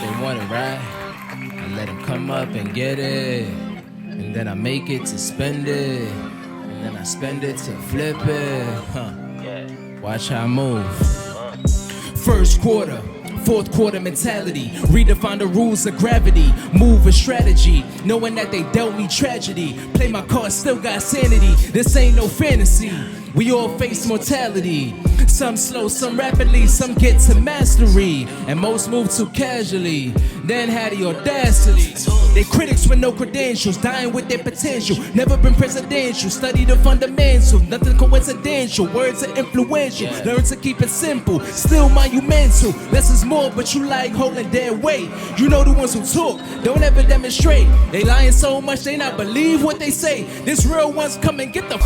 they want it, right? I let them come up and get it, and then I make it to spend it, and then I spend it to flip it. Watch how I move. First quarter, fourth quarter mentality. Redefine the rules of gravity. Move with strategy, knowing that they dealt me tragedy. Play my cards, still got sanity. This ain't no fantasy. We all face mortality. Some slow, some rapidly, some get to mastery, and most move too casually. Then had the audacity. They critics with no credentials, dying with their potential. Never been presidential, study the fundamentals. Nothing coincidental, words are influential. Learn to keep it simple, still monumental. Less is more, but you like holding their weight. You know the ones who talk, don't ever demonstrate. They lying so much, they not believe what they say. This real ones come and get the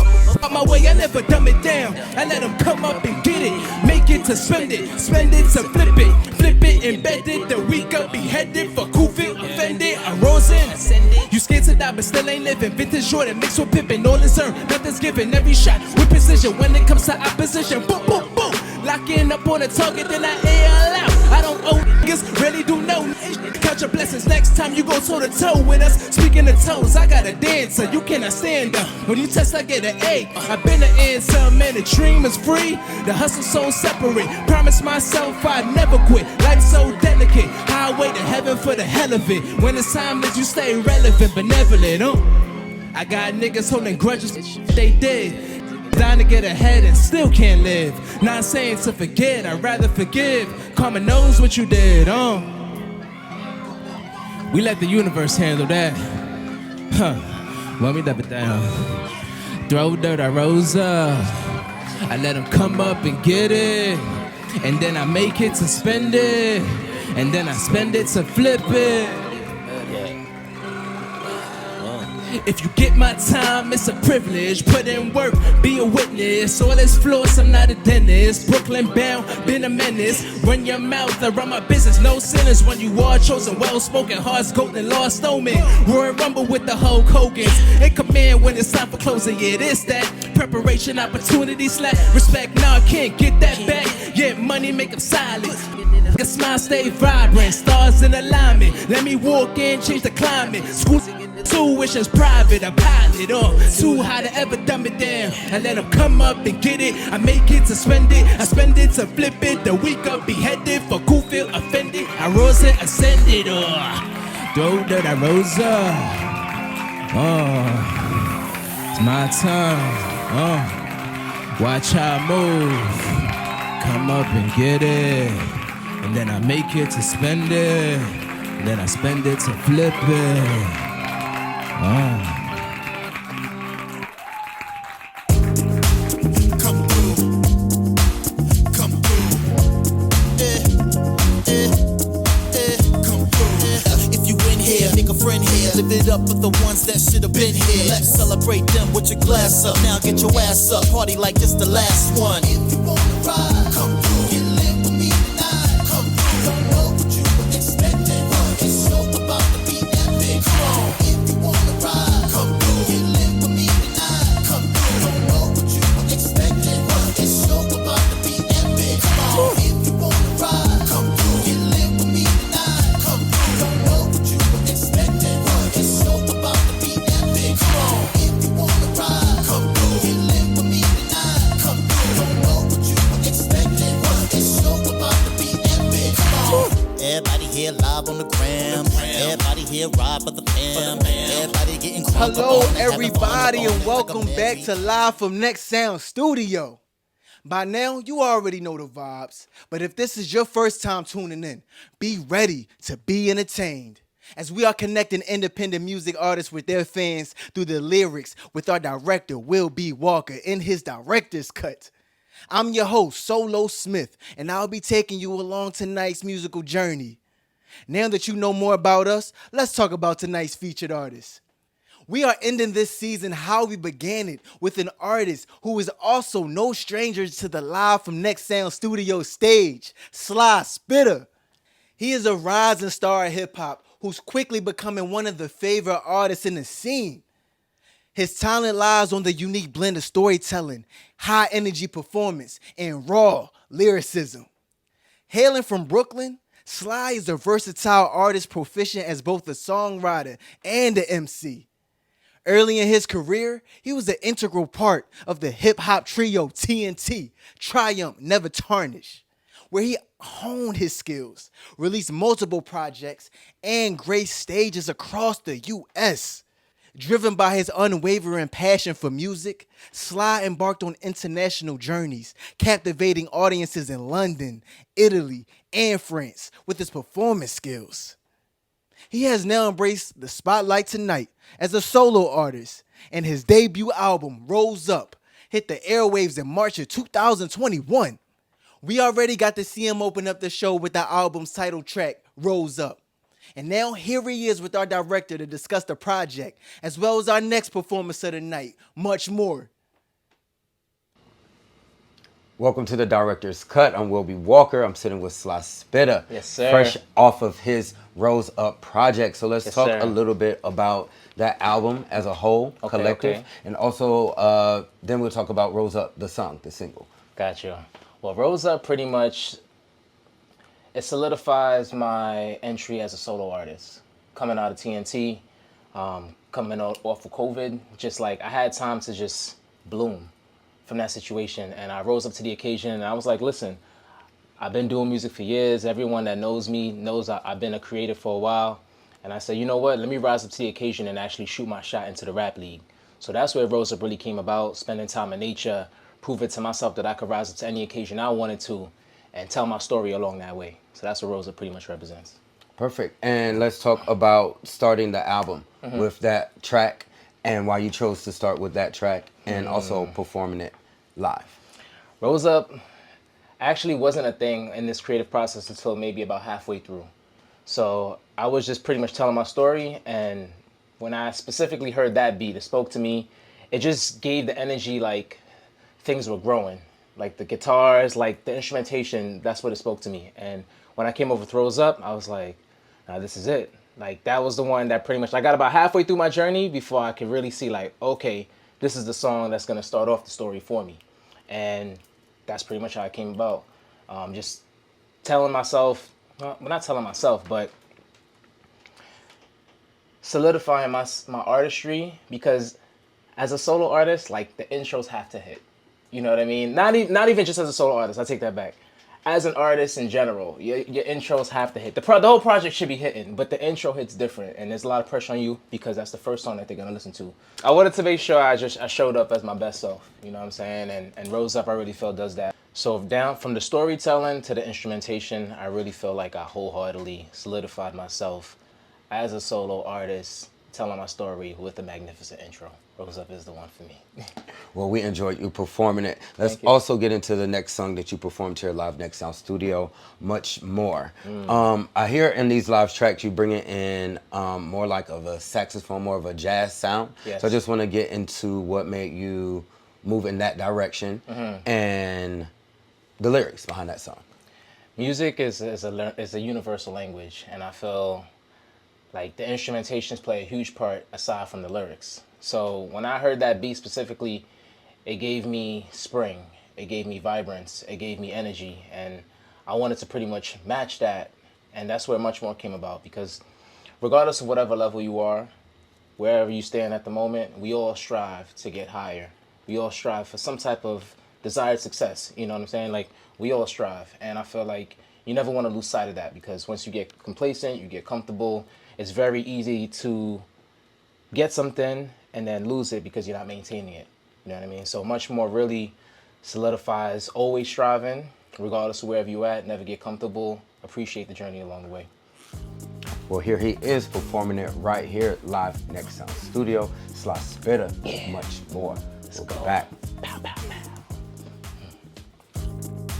out my way. I never dumb it down, I let them come up and get it. Make it to spend it to flip it. Flip it, embed it, the weak up, beheaded for Koofit, offended, I rose in. You scared to die but still ain't living. Vintage Jordan mixed with Pippin, all is earned, nothing's given. Every shot with precision when it comes to opposition. Boom, boom, boom. Locking up on a target, then I air out. I don't owe niggas, really do know. Count your blessings next time you go toe to toe with us. Speaking of toes, I got a dancer, you cannot stand up. When you test, I get an A. I've been an answer, man, the dream is free. The hustle so separate. Promise myself I'd never quit. Life so delicate. Highway to heaven for the hell of it. When it's time that you stay relevant, benevolent, I got niggas holding grudges they did. Dying to get ahead and still can't live. Not saying to forget, I'd rather forgive. Karma knows what you did, We let the universe handle that. Let me dub it down. Throw dirt, I rose up. I let them come up and get it, and then I make it to spend it, and then I spend it to flip it. If you get my time, it's a privilege. Put in work, be a witness. All this floss, I'm not a dentist. Brooklyn bound, been a menace. Run your mouth, I run my business. No sinners when you are chosen. Well-spoken, hearts golden, lost omen. Roar and rumble with the Hulk Hogan's. In command when it's time for closing. Yeah, this, that. Preparation, opportunity, slack. Respect, nah, I can't get that back. Yeah, money make them silent. A smile stay vibrant, stars in alignment. Let me walk in, change the climate. Schools tuition's private, I pilot up. Too high to ever dumb it down. I let them come up and get it. I make it to spend it. I spend it to flip it. The weak up beheaded for Koofit, offended. I rose and ascended. Throw that I rose up. It's my time. Watch how I move. Come up and get it. And then I make it to spend it. And then I spend it to flip it. Come through. Come through. If you in here, make a friend here. Live it up with the ones that should have been here. Let's celebrate them with your glass up. Now get your ass up. Party like it's the last one. If you wanna ride, come through. Get lit with me tonight. Come through. Don't know what you were expecting. It's so about to be epic. Come on. If you wanna ride, come through. Get lit with me tonight. Come through. Don't know what you were expecting. It's so about to be epic. Come on. If you wanna ride, come through. Get lit with me tonight. Come through. Don't know what you were expecting. It's so about to be epic. Come on. If you wanna ride, come through. Get lit with me tonight. Come through. Don't know what you were expecting. It's so about to be epic. Come on. Everybody here live on the gram. Everybody here ride for the fam. Everybody getting crunk. Hello, everybody, and welcome back to Live from Next Sound Studio. By now, you already know the vibes, but if this is your first time tuning in, be ready to be entertained. As we are connecting independent music artists with their fans through the lyrics with our director, Will B. Walker, in his director's cut. I'm your host, Soulo Smith, and I'll be taking you along tonight's musical journey. Now that you know more about us, let's talk about tonight's featured artist. We are ending this season how we began it, with an artist who is also no stranger to the Live from Next Sound Studio stage, SLY SPITTA. He is a rising star of hip-hop who's quickly becoming one of the favorite artists in the scene. His talent lies on the unique blend of storytelling, high-energy performance, and raw lyricism. Hailing from Brooklyn, SLY is a versatile artist proficient as both a songwriter and an MC. Early in his career, he was an integral part of the hip-hop trio TNT, Triumph, Never Tarnish, where he honed his skills, released multiple projects, and graced stages across the U.S. Driven by his unwavering passion for music, SLY embarked on international journeys, captivating audiences in London, Italy, and France with his performance skills. He has now embraced the spotlight tonight as a solo artist, and his debut album, Rose Up, hit the airwaves in March of 2021. We already got to see him open up the show with the album's title track, Rose Up. And now here he is with our director to discuss the project, as well as our next performance of the night, much more. Welcome to the Director's Cut. I'm Will B. Walker. I'm sitting with SLY SPITTA. Yes, sir. Fresh off of his Rose Up project. So let's talk sir. a little bit about that album as a whole, collective. Okay. And also, then we'll talk about Rose Up, the song, the single. Gotcha. Well, Rose Up pretty much, it solidifies my entry as a solo artist. Coming out of TNT, coming off of COVID, just like I had time to just bloom from that situation, and I rose up to the occasion, and I was like, listen, I've been doing music for years. Everyone that knows me knows I've been a creative for a while, and I said, you know what, let me rise up to the occasion and actually shoot my shot into the rap league. So that's where Rose Up really came about, spending time in nature, prove it to myself that I could rise up to any occasion I wanted to, and tell my story along that way. So that's what Rose Up pretty much represents. Perfect. And let's talk about starting the album with that track and why you chose to start with that track and also performing it live. Rose Up actually wasn't a thing in this creative process until maybe about halfway through. So I was just pretty much telling my story, and when I specifically heard that beat, it spoke to me. It just gave the energy like things were growing. Like the guitars, like the instrumentation, that's what it spoke to me. And when I came over with Rose Up, I was like, nah, this is it. Like that was the one that pretty much, I got about halfway through my journey before I could really see like, okay, this is the song that's gonna start off the story for me. And that's pretty much how it came about. Just telling myself, well, not telling myself, but solidifying my artistry, because as a solo artist, like the intros have to hit. You know what I mean? Not even just as a solo artist, I take that back. As an artist in general, your intros have to hit. The whole project should be hitting, but the intro hits different, and there's a lot of pressure on you because that's the first song that they're gonna listen to. I wanted to make sure I showed up as my best self, you know what I'm saying? And Rose Up, I really feel does that. So down from the storytelling to the instrumentation, I really feel like I wholeheartedly solidified myself as a solo artist, telling my story with a magnificent intro. Rose Up is the one for me. Well, we enjoyed you performing it. Let's also get into the next song that you performed here live Next Sound Studio, Much More. I hear in these live tracks you bring it in more like of a saxophone, more of a jazz sound. Yes. So I just want to get into what made you move in that direction and the lyrics behind that song. Music is a universal language, and I feel like the instrumentations play a huge part aside from the lyrics. So when I heard that beat specifically, it gave me spring, it gave me vibrance, it gave me energy, and I wanted to pretty much match that, and that's where Much More came about, because regardless of whatever level you are, wherever you stand at the moment, we all strive to get higher. We all strive for some type of desired success, you know what I'm saying? Like, we all strive, and I feel like you never want to lose sight of that, because once you get complacent, you get comfortable, it's very easy to get something and then lose it because you're not maintaining it. You know what I mean? So Much More really solidifies always striving, regardless of wherever you're at, never get comfortable, appreciate the journey along the way. Well, here he is performing it right here live Next Sound Studio. SLY SPITTA, Much More. We'll be back. Pow, pow, pow.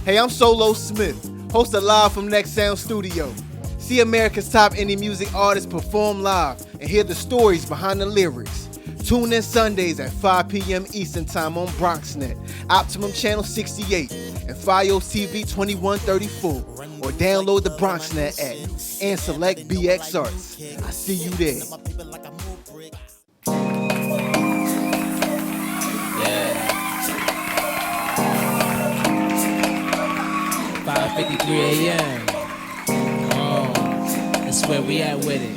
Hey, I'm Soulo Smith, host of Live from Next Sound Studio. See America's top indie music artists perform live and hear the stories behind the lyrics. Tune in Sundays at 5 p.m. Eastern Time on BronxNet, Optimum Channel 68, and Fios TV 2134, or download the BronxNet app and select BX Arts. I see you there. 5:53 a.m. where we at with it.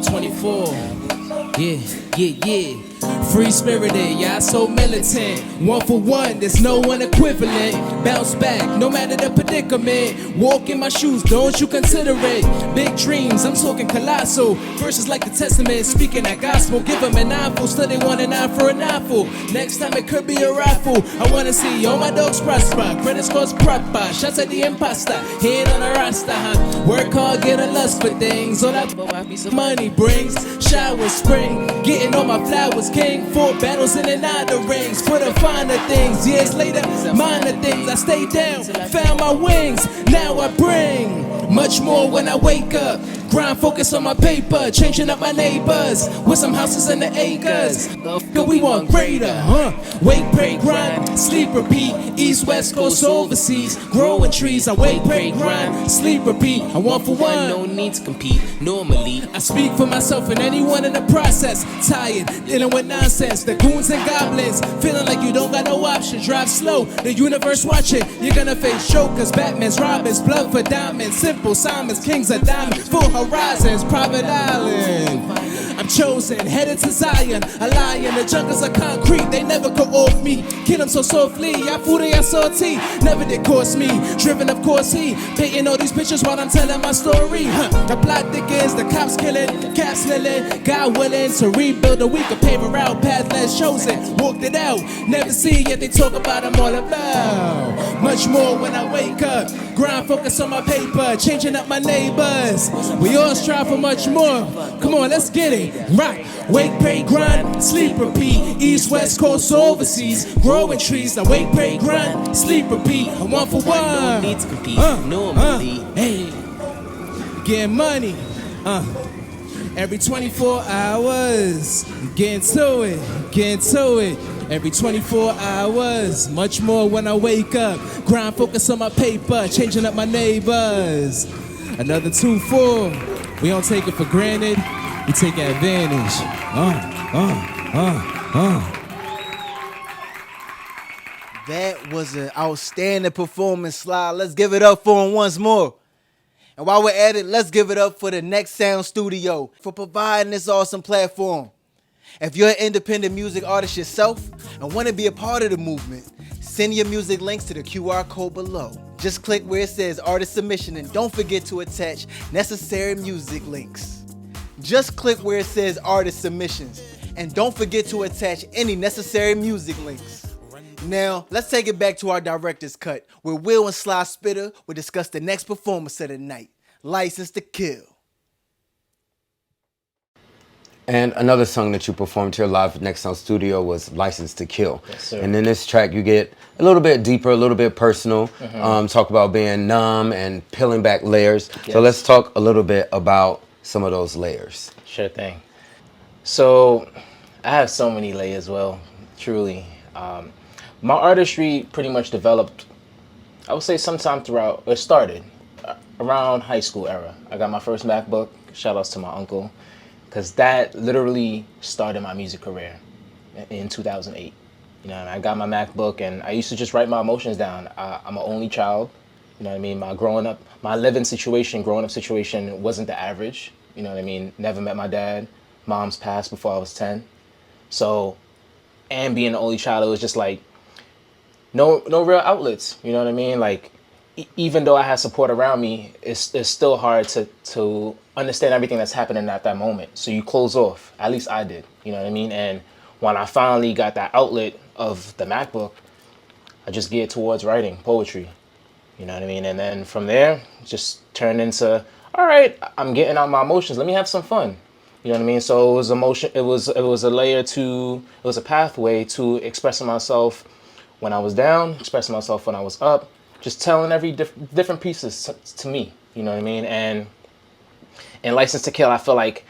24. Yeah. Free spirited, y'all so militant. One for one, there's no one equivalent. Bounce back, no matter the predicament. Walk in my shoes, don't you consider it. Big dreams, I'm talking colossal. Verses like the testament, speaking that gospel. Give them an eyeful, still they want an eye for an eyeful. Next time it could be a raffle. I wanna see all my dogs prosper. Credit scores proper, shots at the imposter. Head on a rasta, huh? Work hard, get a lust for things. All that money brings. Shower spring, getting all my flowers king. 4 battles in and out the rings. For the finer things, years later, minor things. I stayed down, found my wings. Now I bring much more when I wake up. Grind, focus on my paper, changing up my neighbors with some houses in the acres. Cause we want greater, huh? Wake, pray, grind, sleep, repeat. East, west, coast, overseas. Growing trees, I wake, pray, grind, sleep, repeat. I want for one, no need to compete. Normally, I speak for myself and anyone in the process. Tired, dealing with nonsense. The goons and goblins, feeling like you don't got no option. Drive slow, the universe watching. You're gonna face jokers, Batman's, Robins, blood for diamonds. Simple Simons, kings of diamonds. Full horizons, private island. I'm chosen, headed to Zion. A lion, the jungles are concrete. They never go off me. Kill them so softly. I food and I salty. Never did cost me. Driven, of course, he. Painting all these pictures while I'm telling my story. The plot thickens, the cops killing, caps killing. God willing to rebuild a week of paper out. Path less chosen, walked it out. Never see yet they talk about I'm all about. Much more when I wake up. Grind, focus on my paper. Changing up my neighbors. We all strive for much more. Come on, let's get it. Right. Wake, pray, grind, sleep, repeat. East, west, coast, overseas. Growing trees. I wake, pray, grind, sleep, repeat. I want for one. no need to compete. Normally, Hey, getting money. Every 24 hours. Getting to it. Every 24 hours. Much more when I wake up. Grind, focus on my paper. Changing up my neighbors. Another 2-4. We don't take it for granted. We take advantage. That was an outstanding performance, Sly. Let's give it up for him once more. And while we're at it, let's give it up for the Next Sound Studio for providing this awesome platform. If you're an independent music artist yourself and want to be a part of the movement, send your music links to the QR code below. Just click where it says artist submission and don't forget to attach necessary music links. Just click where it says artist submissions and don't forget to attach any necessary music links. Now, let's take it back to our director's cut, where Will and SLY SPITTA will discuss the next performance of the night, License to Kill. And another song that you performed here live at Next Sound Studio was License to Kill. Yes, sir. And in this track, you get a little bit deeper, a little bit personal. Talk about being numb and peeling back layers. Yes. So let's talk a little bit about some of those layers. Sure thing. So I have so many layers, well, truly. My artistry pretty much developed, I would say sometime throughout, it started around high school era. I got my first MacBook, shout outs to my uncle, because that literally started my music career in 2008. You know, and I got my MacBook and I used to just write my emotions down. I'm an only child, you know what I mean? My growing up situation wasn't the average, you know what I mean? Never met my dad, mom's passed before I was 10. So, and being an only child, it was just like, no real outlets, you know what I mean? Like, even though I had support around me, it's still hard to understand everything that's happening at that moment. So you close off, at least I did, you know what I mean? And when I finally got that outlet of the MacBook, I just geared towards writing poetry, you know what I mean? And then from there, just turned into, all right, I'm getting out my emotions, let me have some fun. You know what I mean? So it was emotion. It was a layer to. It was a pathway to expressing myself when I was down, expressing myself when I was up, just telling every different pieces to me. You know what I mean? And in License to Kill, I feel like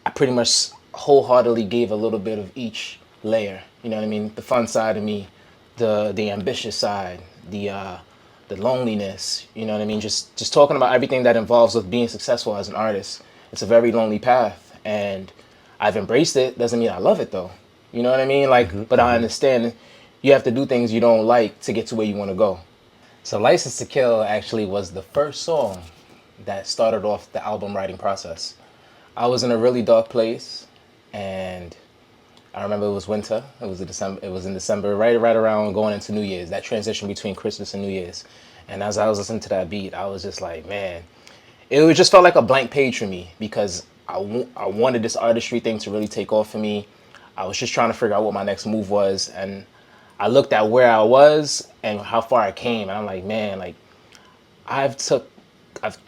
I pretty much wholeheartedly gave a little bit of each layer. You know what I mean? The fun side of me, the ambitious side, the loneliness. You know what I mean? Just talking about everything that involves with being successful as an artist. It's a very lonely path, and I've embraced it. Doesn't mean I love it though. You know what I mean? Like, but I understand you have to do things you don't like to get to where you want to go. So License to Kill actually was the first song that started off the album writing process. I was in a really dark place, and I remember it was winter. It was in December, right around going into New Year's. That transition between Christmas and New Year's. And as I was listening to that beat, I was just like, man, it just felt like a blank page for me, because I wanted this artistry thing to really take off for me. I was just trying to figure out what my next move was, and I looked at where I was and how far I came, and I'm like, man, like I've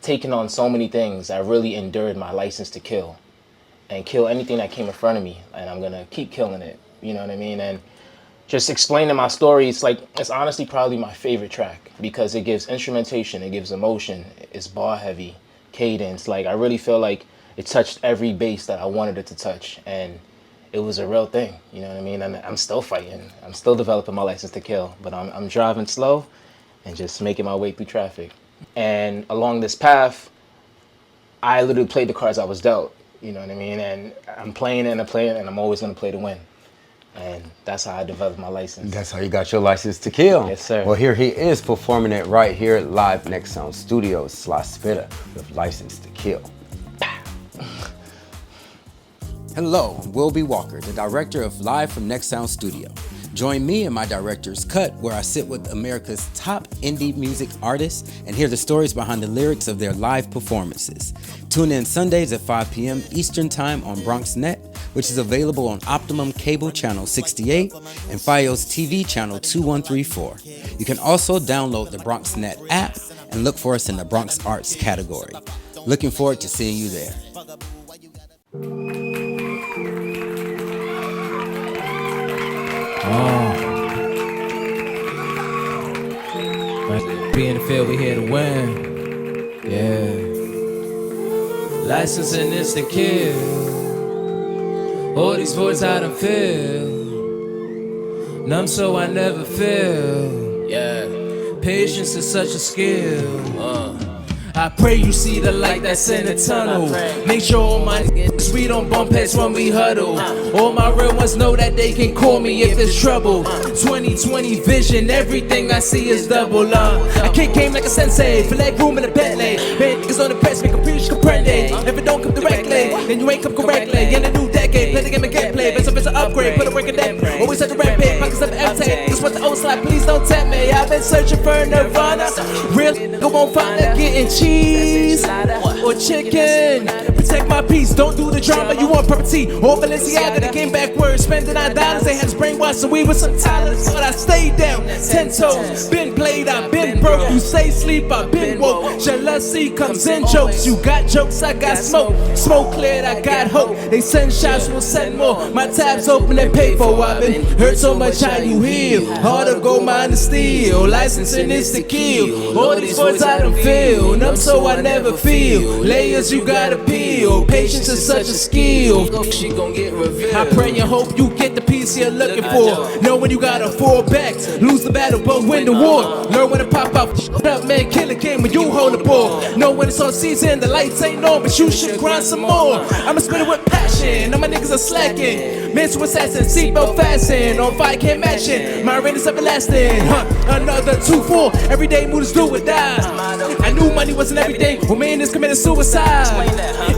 taken on so many things. I really endured my license to kill and kill anything that came in front of me, and I'm gonna keep killing it. You know what I mean? And just explaining my story, it's honestly probably my favorite track, because it gives instrumentation, it gives emotion, it's bar heavy, cadence. Like, I really feel like it touched every base that I wanted it to touch, and it was a real thing. You know what I mean? And I'm still fighting. I'm still developing my license to kill, but I'm driving slow and just making my way through traffic. And along this path, I literally played the cards I was dealt. You know what I mean? And I'm playing and I'm always gonna play to win. And that's how I developed my license. That's how you got your license to kill. Yes, sir. Well, here he is performing it right here live Next Sound Studios. SLY SPITTA with License to Kill. Hello, Will B. Walker, the director of Live from Next Sound Studio. Join me in my director's cut, where I sit with America's top indie music artists and hear the stories behind the lyrics of their live performances. Tune in Sundays at 5 p.m. Eastern Time on BronxNet, which is available on Optimum Cable Channel 68 and Fios TV Channel 2134. You can also download the BronxNet app and look for us in the Bronx Arts category. Looking forward to seeing you there. Be in the field, we here to win. Yeah. License and it's to kill. All these voids I done feel. Numb so I never feel. Yeah. Patience is such a skill. I pray you see the light that's in the tunnel. Make sure all my niggas, we don't bump heads when we huddle. All my real ones know that they can call me if there's trouble. 20/20 vision, everything I see is double. I kick game like a sensei, feel like room in a Bentley. Man, niggas on the press, make a preach, comprende. If it don't come directly, then you ain't come correctly. In the new decade, play the game and get played. Best of it's an upgrade, put a work in that. Always at the rampage, pockets up empty. Just want the old slide, please don't tempt me. I've been searching for Nirvana. Real nigga won't find her getting cheese or chicken. Protect my peace, don't do the drama. You want property or Balenciaga? They came backwards, spending $9. They had us brainwashed, so we with some talents. But I stayed down, 10 toes. Been played, I've been broke. You say sleep, I've been woke. Jealousy comes in jokes. You got jokes, I got smoke. Smoke cleared, I got hope. They send shots, we'll send more. My tabs open and paid for. I've been hurt so much, how you heal? Hard to go, mine to steal. Licensing is to kill. All these words I don't feel. Numb so I never feel. Layers you gotta peel. Patience is such a skill. She gon' get revealed. I pray and hope you get the piece you're looking for. Know when you gotta fall back. Lose the battle but win the war. Learn when to pop out. Shut up man, kill a game when you hold the ball. Know when it's on season, the lights ain't on, but you should grind some more. I'ma spit it with passion. All my niggas are slacking. Mental assassin, seatbelt fasten. On fire can't match it. My rain is everlasting. Another 2-4. Everyday mood is do or die. I knew money wasn't everything. Well, man is committing suicide.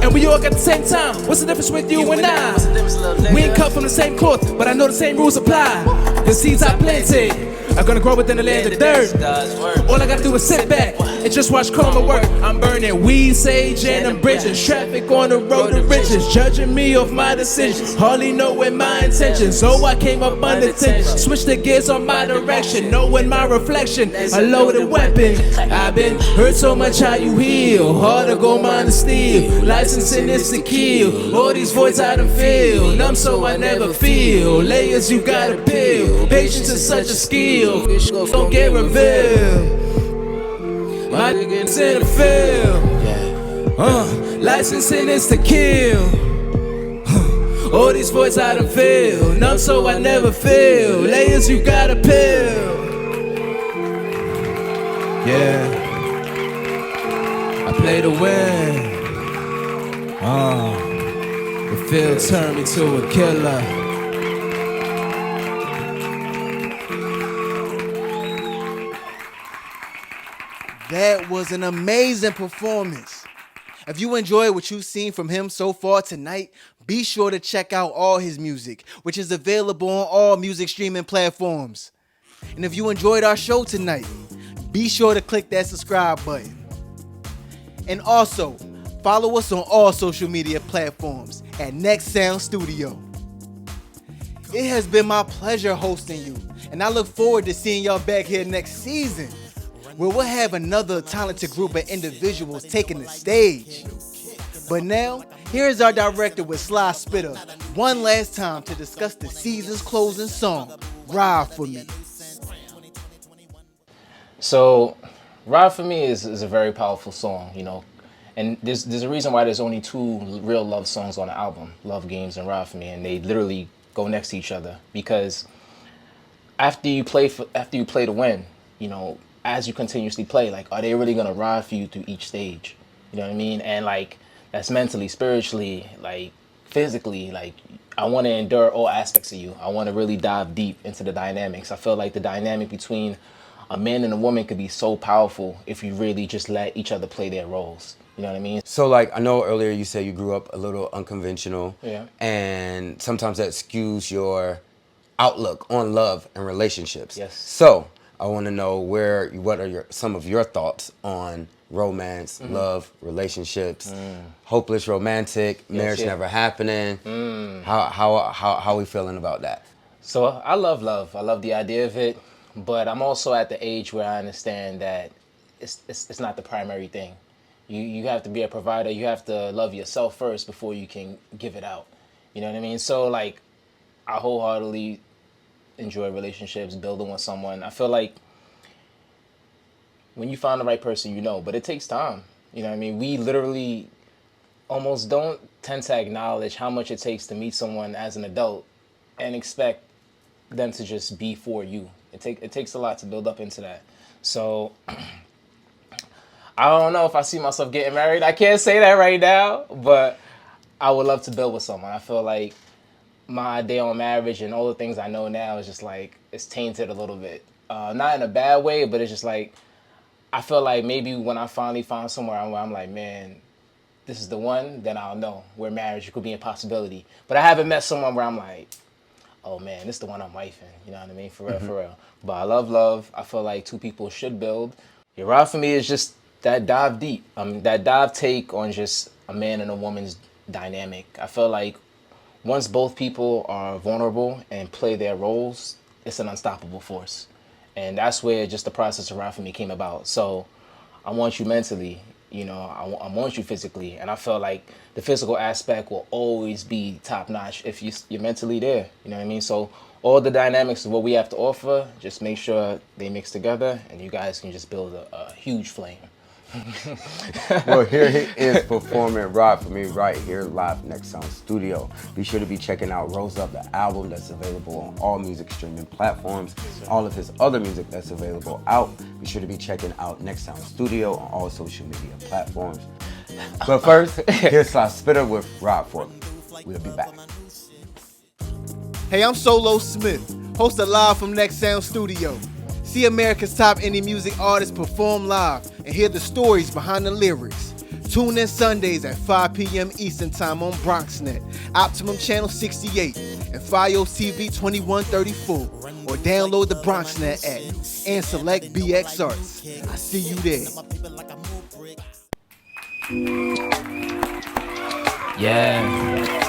And we all got the same time. What's the difference with you and I? We ain't cut from the same cloth, but I know the same rules apply. The seeds I planted are gonna grow within the land of dirt. All I gotta do is sit back and just watch karma work. I'm burning weed, sage, and I'm bridging traffic on the road to riches. Judging me off my decisions, hardly knowing my intentions. So I came up under 10, switch the gears on my direction. Knowing my reflection, a loaded weapon. I've been hurt so much, how you heal? Hard to go, mine to steal. Licensing is to kill. All these voids I done feel. Numb so I never feel. Layers you gotta peel. Patience is such a skill. Don't get revealed. My niggas in the field. Licensing is to kill. All these voids I done feel. Numb so I never feel. Layers you gotta peel. Yeah, I play to win. The field turned me to a killer. That was an amazing performance. If you enjoyed what you've seen from him so far tonight, be sure to check out all his music, which is available on all music streaming platforms. And if you enjoyed our show tonight, be sure to click that subscribe button. And also, follow us on all social media platforms at Next Sound Studio. It has been my pleasure hosting you, and I look forward to seeing y'all back here next season, where we'll have another talented group of individuals taking the stage. But now, here is our director with SLY SPITTA one last time to discuss the season's closing song, Ride For Me. So, Ride For Me is a very powerful song, you know. And there's a reason why there's only two real love songs on the album, Love Games and Ride For Me, and they literally go next to each other. Because after you play to win, you know, as you continuously play, like, are they really gonna ride for you through each stage? You know what I mean? And like, that's mentally, spiritually, like physically, like, I want to endure all aspects of you. I want to really dive deep into the dynamics. I feel like the dynamic between a man and a woman could be so powerful if you really just let each other play their roles. You know what I mean? So like, I know earlier you said you grew up a little unconventional. Yeah. And sometimes that skews your outlook on love and relationships. Yes. So I want to know what are some of your thoughts on romance, love, relationships, hopeless romantic, marriage never happening. How we feeling about that? So I love love. I love the idea of it, but I'm also at the age where I understand that it's not the primary thing. You have to be a provider. You have to love yourself first before you can give it out. You know what I mean? So like, I wholeheartedly enjoy relationships, building with someone. I feel like when you find the right person, you know, but it takes time. You know what I mean? We literally almost don't tend to acknowledge how much it takes to meet someone as an adult and expect them to just be for you. It takes a lot to build up into that. So I don't know if I see myself getting married. I can't say that right now, but I would love to build with someone. I feel like my idea on marriage and all the things I know now is just like, it's tainted a little bit. Not in a bad way, but it's just like, I feel like maybe when I finally find somewhere where I'm like, man, this is the one, then I'll know where marriage could be a possibility. But I haven't met someone where I'm like, oh man, this is the one I'm wifing. You know what I mean? For real, for real. But I love love. I feel like two people should build. Your Ride For Me is just that dive deep. That dive take on just a man and a woman's dynamic. I feel like once both people are vulnerable and play their roles, it's an unstoppable force. And that's where just the process of Ride For Me came about. So I want you mentally, you know, I want you physically. And I feel like the physical aspect will always be top notch if you're mentally there. You know what I mean? So all the dynamics of what we have to offer, just make sure they mix together and you guys can just build a huge flame. Well, here he is performing Ride For Me right here live Next Sound Studio. Be sure to be checking out Rose Up, the album that's available on all music streaming platforms. All of his other music that's available out. Be sure to be checking out Next Sound Studio on all social media platforms. But first, here's SLY SPITTA with Ride For Me. We'll be back. Hey, I'm Soulo Smith, hosted live from Next Sound Studio. See America's top indie music artists perform live and hear the stories behind the lyrics. Tune in Sundays at 5 p.m. Eastern Time on BronxNet, Optimum Channel 68, and Fios TV 2134, or download the BronxNet app and select BX Arts. I see you there. Yeah.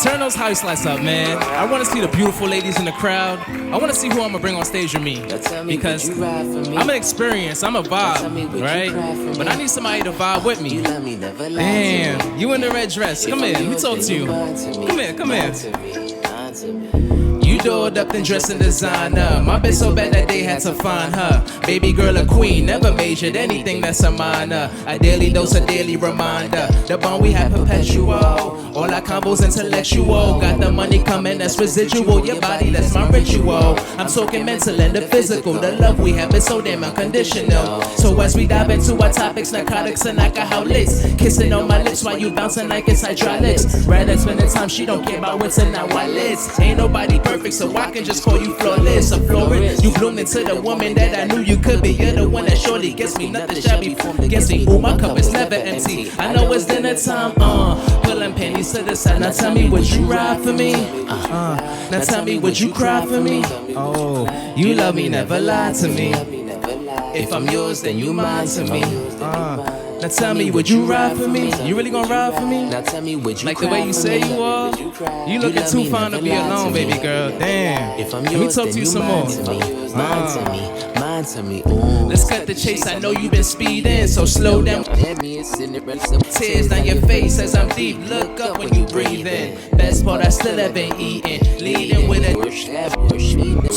Turn those house lights up, man. I want to see the beautiful ladies in the crowd. I want to see who I'm going to bring on stage with me. Because I'm an experience, I'm a vibe, right? But I need somebody to vibe with me. Damn, you in the red dress. Come in, let me talk to you. Come here. You dolled up and dressed in designer. My bitch so bad that they had to find her. Baby girl a queen, never majored anything that's a minor. A daily dose, a daily reminder. The bond we have perpetual. All our combos intellectual. Got the money coming, that's residual. Your body, that's my ritual. I'm talking mental and the physical. The love we have is so damn unconditional. So as we dive into our topics, narcotics and alcoholics, kissing on my lips while you bouncing like it's hydraulics. Rather spend the time, she don't care about what's in our wallets. Ain't nobody perfect, perfect, so I can just call you flawless. I'm flooring. You bloomed into the woman that I knew you could be. You're the one that surely gets me. Nothing shall be against me. Ooh, my cup is never empty. I know it's dinner time. Pulling pennies to the side. Now tell me, would you ride for me? Now tell me, would you cry for me? Oh, you love me, never lie to me. If I'm yours, then you mine to me. Now tell me, would you ride for me? You really gonna ride for me? Now tell me, would you Like the way you say you are? You looking too fine to be alone, baby girl. Damn. If I'm Let me yours, talk then to you you some more. mine to me. Mine to me, mine to me. Ooh. Let's cut the chase. I know you've been speeding, so slow down. Let me Cinderella. Tears down your face as I'm deep. Look up when you breathe in. Best part I still have been eating. Leading with a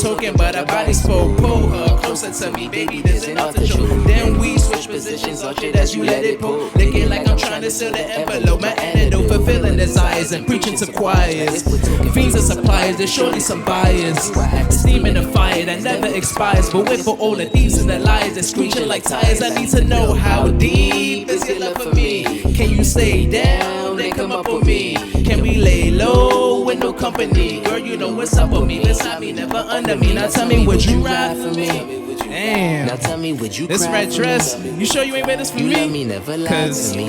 token, but our bodies spoke. Pull her closer to me, baby. There's enough to show. Then we switch positions, on shit as you let it pull. Lick it like I'm trying to seal the envelope. My antidote, fulfilling desires and preaching to choirs. Fiends and suppliers, there's surely some buyers. Steam in the fire that never expires. But wait for all the thieves and the liars that screeching like tires. I need to know how deep is your love for me. Can you stay down and come up with me? Can we lay low with no company? Girl, you know what's up with me. Beside me, never under me. Now tell me, would you ride for me? Damn. Now tell me, would you This cry red for dress, me? you sure you ain't wear this for You love me? me, never lie Cause to me.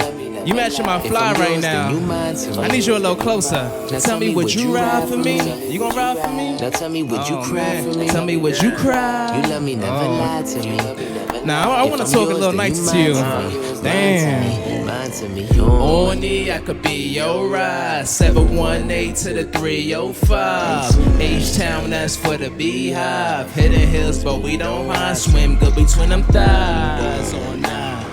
you matching my If fly I'm right yours, then you now. mine to me. I need you a little closer. Now Tell me, would you ride for me? You gonna ride for me? Now tell me, would you Oh, cry man. for me? Tell me, would you cry? You love me, never lie to me. Now I want to talk a little nice to you. Damn. Mine to me. Only I could be your ride. 718 to the 305. H-Town, that's for the beehive. Hidden hills, but we don't mind. Swim good between them thighs. On nine.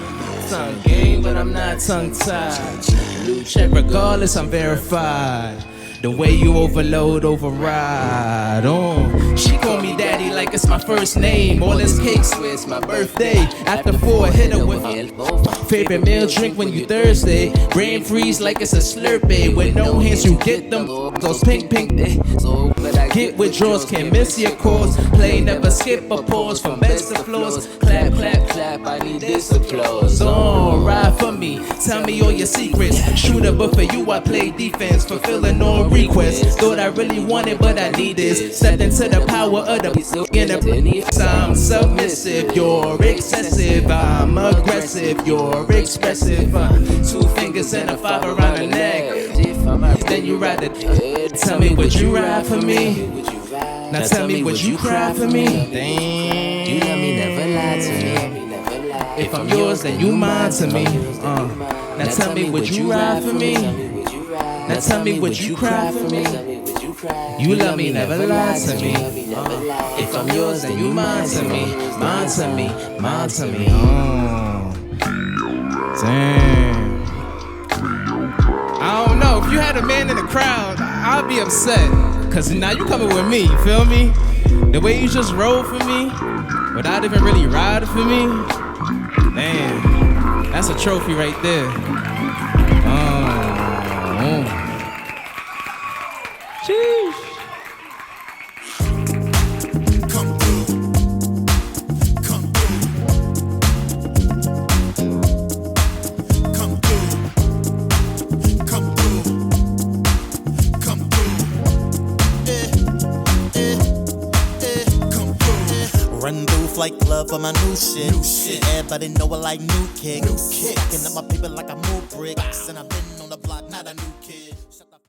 Tongue game, but I'm not tongue tied. Blue check regardless, I'm verified. The way you overload, override. She call me daddy like it's my first name. All this cake swear it's my birthday. After 4, hit her with favorite meal drink when you thirsty. Brain freeze like it's a Slurpee. With no hands you get them. Those pink. Get withdrawals, can't miss your calls. Play never skip a pause from beds to floors. Clap, clap, clap, I need this applause. Ride for me, tell me all your secrets. Shooter, but for you I play defense. Fulfilling all requests. Thought I really wanted, but I need this. Stepped into the power of the I'm submissive, you're excessive. I'm aggressive, you're expressive. 2 fingers and a 5 around the neck. Then you ride it. Tell me, would you ride for me? Now tell me, would you cry for me? Damn. You love me, never lie to me. If I'm yours, then you mine to me. Now tell me, would you ride for me? Now tell me, would you cry for me? You love me, never lie to me. If I'm yours, then you mine to me. Mine to me, mine to me. Damn. I don't know, if you had a man in the crowd, I'd be upset. Cause now you coming with me, you feel me? The way you just rolled for me, without even really riding for me. Man, that's a trophy right there. Sheesh. Come through. Come through. Come through. Come through. Come through. Come through. Run through Flight Club for my new shit. Everybody know I like new kicks. Stacking up my paper like I move bricks, and I've been